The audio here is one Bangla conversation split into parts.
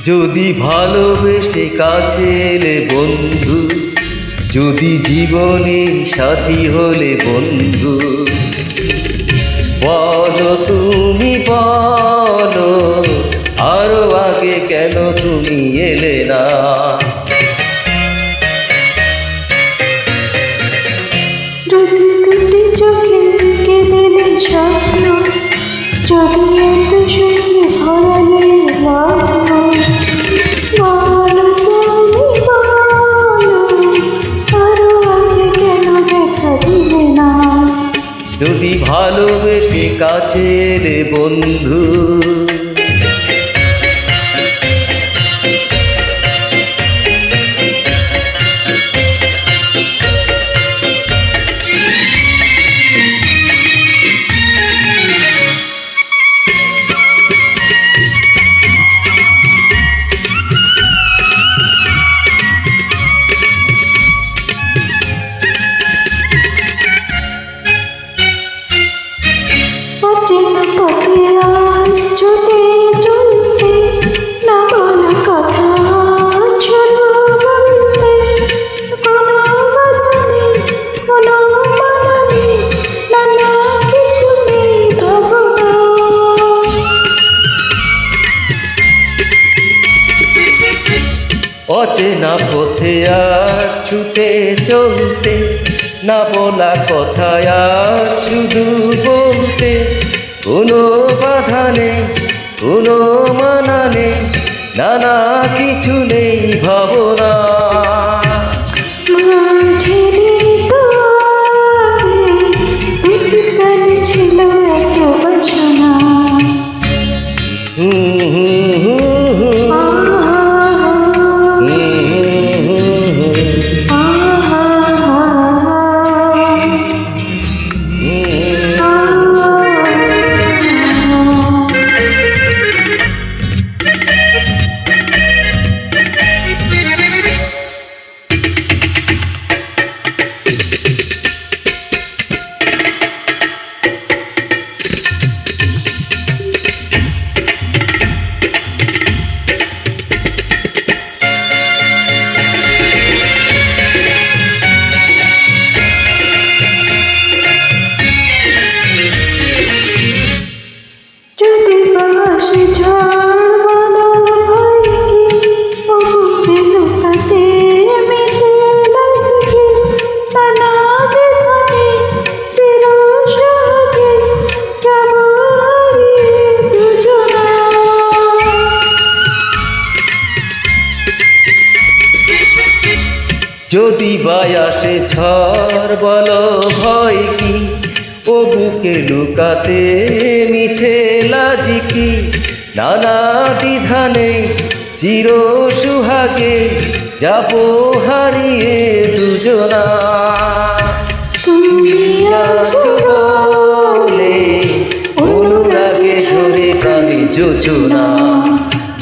যদি ভালোবেসে কাছে এলে বন্ধু, যদি জীবনে সাথী হলে বন্ধু, বলো তুমি বলো আরো আগে কেন তুমি এলে না? যদি দুটি চোখে কেঁদেলে স্বপ্ন, যদি এত সুখী ভরালে লগ্ন, বলো তুমি বলো আরো আগে কেন দেখা দিলে না? যদি ভালোবেসে কাছে এলে বন্ধু, অচেনা পথে আজ ছুটে চলতে, না বলা কথা শুরু বলতে, কোনো বাধা নেই, কোনো মানা নেই, নানা কিছু নেই ভাবনা। অচেনা পথে আজ ছুটে চলতে, না বলা কথা আজ শুধু বলতে, কোনো বাধা নেই, কোনো মানা নেই, নানা কিছু নেই ভাবনা। মাঝেরই তো আগে দুটি প্রাণ ছিল এক বাসনা। যদি বাসে ঝড় বলো ভয় কি, ও বুকে লুকাতে মিছে লাজকে, নানা দ্বিধানে চির সোহাগে যাব হারিয়ে দুজনা। যদি বায়াসে ঝড় বলো ভয় কি, ও বুকে লুকাতে মিছে লাজিকি, নানা দ্বিধানে চির সুহাগে যাব হারিয়ে দুজনা। তুমি আছো বলে অনুরাগে ঝরে প্রাণে যোজনা।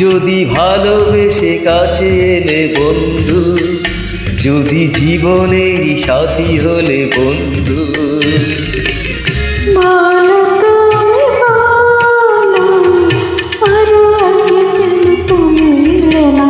যদি ভালোবেসে কাছে এলে বন্ধু, যদি জীবনের সাথী হলে বন্ধু, বলো তুমি বলো আরো আগে কেন তুমি এলে না?